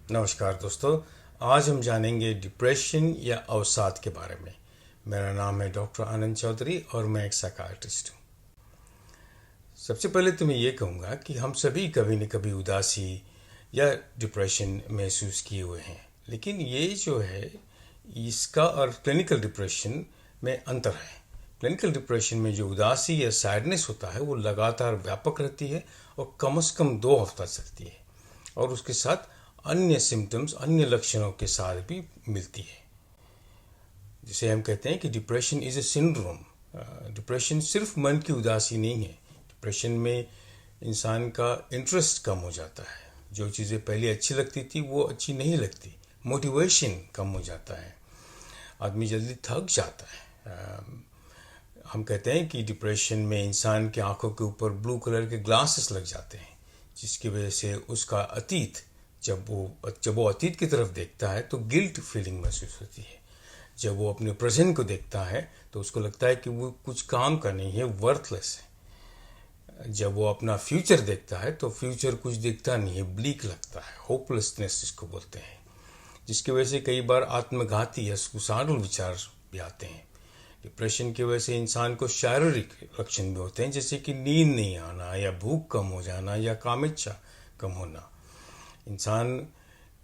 नमस्कार दोस्तों। आज हम जानेंगे डिप्रेशन या अवसाद के बारे में। मेरा नाम है डॉक्टर आनंद चौधरी और मैं एक साइकाट्रिस्ट हूँ। सबसे पहले तो मैं ये कहूँगा कि हम सभी कभी न कभी उदासी या डिप्रेशन महसूस किए हुए हैं, लेकिन ये जो है इसका और क्लिनिकल डिप्रेशन में अंतर है। क्लिनिकल डिप्रेशन में जो उदासी या सैडनेस होता है वो लगातार व्यापक रहती है और कम से कम 2 हफ्ता चलती है और उसके साथ अन्य सिम्टम्स, अन्य लक्षणों के साथ भी मिलती है। जिसे हम कहते हैं कि depression is a syndrome. Depression सिर्फ मन की उदासी नहीं है। डिप्रेशन में इंसान का इंटरेस्ट कम हो जाता है। जो चीज़ें पहले अच्छी लगती थी वो अच्छी नहीं लगती। मोटिवेशन कम हो जाता है। आदमी जल्दी थक जाता है। हम कहते हैं कि डिप्रेशन में इंसान की आंखों के ऊपर ब्लू कलर के ग्लासेस लग जाते हैं, जिसकी वजह से उसका अतीत, जब वो अतीत की तरफ देखता है तो गिल्ट फीलिंग महसूस होती है। जब वो अपने प्रेजेंट को देखता है तो उसको लगता है कि वो कुछ काम का नहीं है, वर्थलेस है। जब वो अपना फ्यूचर देखता है तो फ्यूचर कुछ दिखता नहीं है, ब्लीक लगता है, होपलेसनेस जिसको बोलते हैं, जिसकी वजह से कई बार आत्मघाती या सुसाइडल विचार भी आते हैं। डिप्रेशन की वजह से इंसान को शारीरिक लक्षण भी होते हैं, जैसे कि नींद नहीं आना या भूख कम हो जाना या काम इच्छा कम होना। इंसान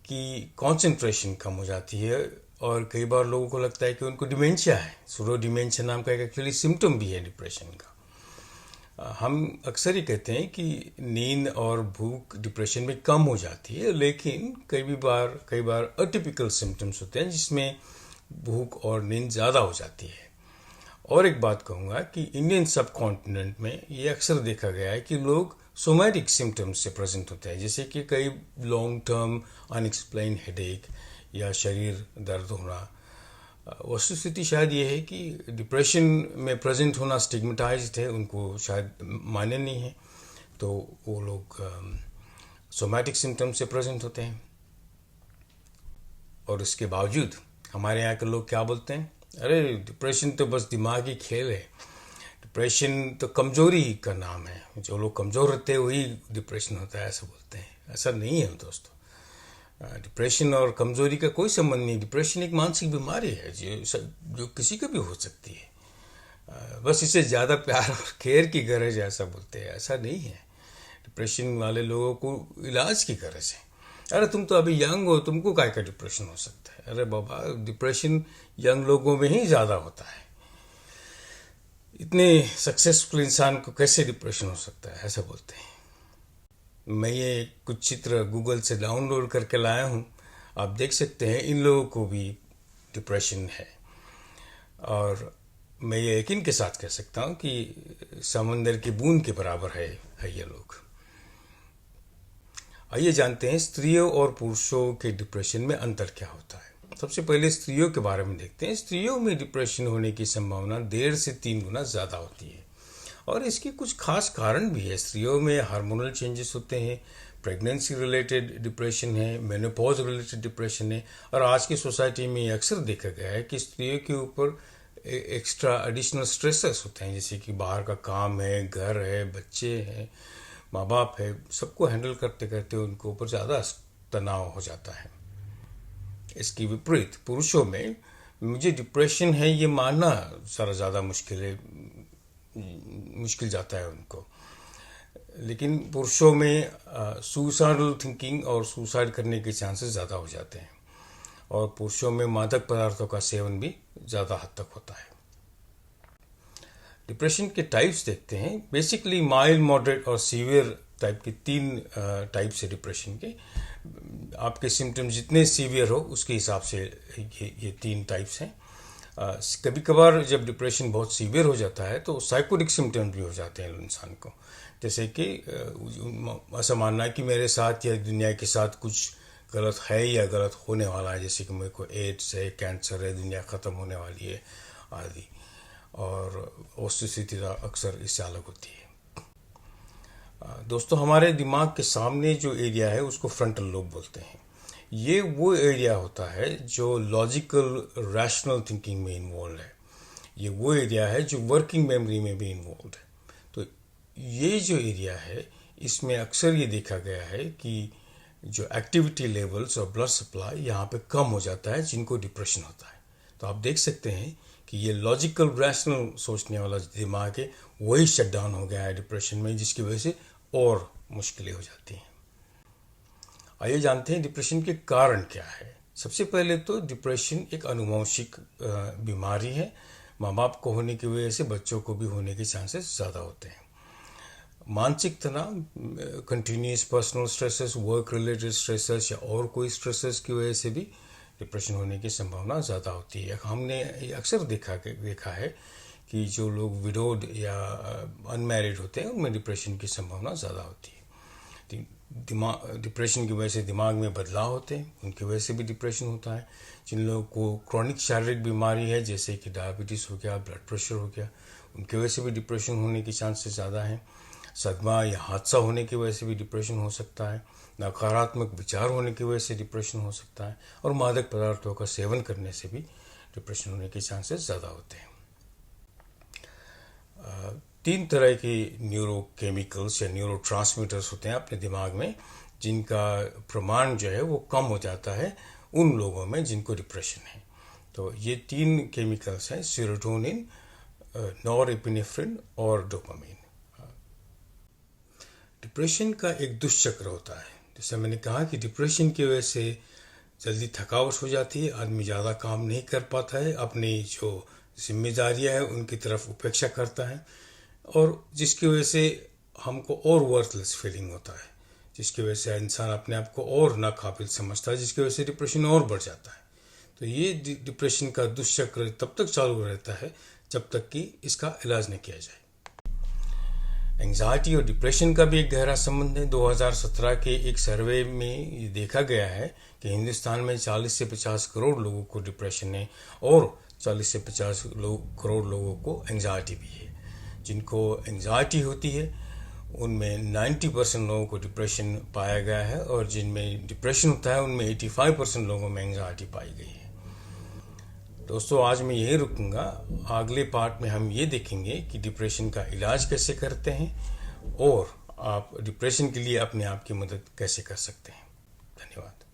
की कंसंट्रेशन कम हो जाती है और कई बार लोगों को लगता है कि उनको डिमेंशिया है। सूडो डिमेंशिया नाम का एक एक्चुअली सिम्टम भी है डिप्रेशन का। हम अक्सर ही कहते हैं कि नींद और भूख डिप्रेशन में कम हो जाती है, लेकिन कई बार अटिपिकल सिम्टम्स होते हैं जिसमें भूख और नींद ज़्यादा हो जाती है। और एक बात कहूँगा कि इंडियन सब कॉन्टिनेंट में ये अक्सर देखा गया है कि लोग सोमैटिक सिम्टम्स से प्रेजेंट होते हैं, जैसे कि कई लॉन्ग टर्म अनएक्सप्लेन हेडेक या शरीर दर्द होना। वस्तुस्थिति शायद ये है कि डिप्रेशन में प्रेजेंट होना स्टिग्मेटाइज्ड है, उनको शायद मान्य नहीं है, तो वो लोग सोमैटिक सिम्टम्स से प्रेजेंट होते हैं। और इसके बावजूद हमारे यहाँ के लोग क्या बोलते हैं, अरे डिप्रेशन तो बस दिमागी खेल है, डिप्रेशन तो कमजोरी का नाम है, जो लोग कमज़ोर रहते हैं वही डिप्रेशन होता है, ऐसा बोलते हैं। ऐसा नहीं है दोस्तों। डिप्रेशन और कमजोरी का कोई संबंध नहीं। डिप्रेशन एक मानसिक बीमारी है जो किसी को भी हो सकती है। बस इसे ज़्यादा प्यार और केयर की गरज है, ऐसा बोलते हैं। ऐसा नहीं है। डिप्रेशन वाले लोगों को इलाज की गरज है। अरे तुम तो अभी यंग हो, तुमको काय का डिप्रेशन हो सकता है? अरे बाबा, डिप्रेशन यंग लोगों में ही ज़्यादा होता है। इतने सक्सेसफुल इंसान को कैसे डिप्रेशन हो सकता है, ऐसा बोलते हैं। मैं ये कुछ चित्र गूगल से डाउनलोड करके लाया हूँ। आप देख सकते हैं इन लोगों को भी डिप्रेशन है। और मैं ये यकीन के साथ कह सकता हूँ कि समंदर की बूंद के बराबर है ये लोग। आइए जानते हैं स्त्रियों और पुरुषों के डिप्रेशन में अंतर क्या होता है। सबसे पहले स्त्रियों के बारे में देखते हैं। स्त्रियों में डिप्रेशन होने की संभावना 1.5 से 3 गुना ज़्यादा होती है और इसके कुछ खास कारण भी है। स्त्रियों में हार्मोनल चेंजेस होते हैं, प्रेगनेंसी रिलेटेड डिप्रेशन है, मेनोपॉज रिलेटेड डिप्रेशन है। और आज की सोसाइटी में ये अक्सर देखा गया है कि स्त्रियों के ऊपर एक्स्ट्रा एडिशनल स्ट्रेसेस होते हैं, जैसे कि बाहर का काम है, घर है, बच्चे हैं, माँ बाप है, सबको हैंडल करते करते उनके ऊपर ज़्यादा तनाव हो जाता है। इसकी विपरीत पुरुषों में मुझे डिप्रेशन है ये मानना सारा ज़्यादा मुश्किल जाता है उनको। लेकिन पुरुषों में सुसाइडल थिंकिंग और सुसाइड करने के चांसेस ज़्यादा हो जाते हैं और पुरुषों में मादक पदार्थों का सेवन भी ज़्यादा हद तक होता है। डिप्रेशन के टाइप्स देखते हैं। बेसिकली माइल्ड, मॉडरेट और सीवियर टाइप के 3 टाइप्स है डिप्रेशन के। आपके सिम्टम्स जितने सीवियर हो उसके हिसाब से ये 3 टाइप्स हैं। कभी कभार जब डिप्रेशन बहुत सीवियर हो जाता है तो साइकोटिक सिम्टम्स भी हो जाते हैं इंसान को, जैसे कि ऐसा मानना है कि मेरे साथ या दुनिया के साथ कुछ गलत है या गलत होने वाला है, जैसे कि मेरे को एड्स है, कैंसर है, दुनिया ख़त्म होने वाली है आदि। और वस्तुस्थिति अक्सर इससे अलग होती है। दोस्तों, हमारे दिमाग के सामने जो एरिया है उसको फ्रंटल लोब बोलते हैं। ये वो एरिया होता है जो लॉजिकल रैशनल थिंकिंग में इन्वॉल्व है। ये वो एरिया है जो वर्किंग मेमोरी में भी इन्वॉल्व है। तो ये जो एरिया है इसमें अक्सर ये देखा गया है कि जो एक्टिविटी लेवल्स और ब्लड सप्लाई यहाँ पे कम हो जाता है जिनको डिप्रेशन होता है। तो आप देख सकते हैं कि ये लॉजिकल रैशनल सोचने वाला दिमाग है वही शट डाउन हो गया है डिप्रेशन में, जिसकी वजह से और मुश्किलें हो जाती हैं। आइए जानते हैं डिप्रेशन के कारण क्या है। सबसे पहले तो डिप्रेशन एक आनुवंशिक बीमारी है। माँ बाप को होने की वजह से बच्चों को भी होने के चांसेस ज़्यादा होते हैं। मानसिक तनाव, continuous personal stresses, work related stresses या और कोई स्ट्रेसेस की वजह से भी डिप्रेशन होने की संभावना ज़्यादा होती है। हमने अक्सर देखा है कि जो लोग विडोड या अनमैरिड होते हैं उनमें डिप्रेशन की संभावना ज़्यादा होती है। डिप्रेशन की वजह से दिमाग में बदलाव होते हैं, उनकी वजह से भी डिप्रेशन होता है। जिन लोगों को क्रॉनिक शारीरिक बीमारी है जैसे कि डायबिटीज़ हो गया, ब्लड प्रेशर हो गया, उनकी वजह से भी डिप्रेशन होने के चांसेस ज़्यादा हैं। सदमा या हादसा होने की वजह से भी डिप्रेशन हो सकता है। नकारात्मक विचार होने की वजह से डिप्रेशन हो सकता है। और मादक पदार्थों का सेवन करने से भी डिप्रेशन होने के चांसेस ज़्यादा होते हैं। 3 तरह के न्यूरोकेमिकल्स या न्यूरोट्रांसमीटर्स होते हैं अपने दिमाग में, जिनका प्रमाण जो है वो कम हो जाता है उन लोगों में जिनको डिप्रेशन है। तो ये 3 केमिकल्स हैं, सेरोटोनिन, नॉरएपिनेफ्रिन और डोपामिन। डिप्रेशन का एक दुष्चक्र होता है। जैसे मैंने कहा कि डिप्रेशन की वजह से जल्दी थकावट हो जाती है, आदमी ज़्यादा काम नहीं कर पाता है, अपनी जो जिम्मेदारियां हैं उनकी तरफ उपेक्षा करता है, और जिसकी वजह से हमको और वर्थलेस फीलिंग होता है, जिसकी वजह से इंसान अपने आप को और नाकाबिल समझता है, जिसकी वजह से डिप्रेशन और बढ़ जाता है। तो ये डिप्रेशन का दुष्चक्र तब तक चालू रहता है जब तक कि इसका इलाज नहीं किया जाए। एंग्जाइटी और डिप्रेशन का भी एक गहरा संबंध है। 2017 के एक सर्वे में ये देखा गया है कि हिंदुस्तान में 40 से 50 करोड़ लोगों को डिप्रेशन है और 40 से 50 करोड़ लोगों को एंग्जाइटी भी है। जिनको एंग्जाइटी होती है उनमें 90% लोगों को डिप्रेशन पाया गया है, और जिनमें डिप्रेशन होता है उनमें 85% लोगों में एंग्जाइटी पाई गई है। दोस्तों, आज मैं यही रुकूंगा। अगले पार्ट में हम ये देखेंगे कि डिप्रेशन का इलाज कैसे करते हैं और आप डिप्रेशन के लिए अपने आप की मदद कैसे कर सकते हैं। धन्यवाद।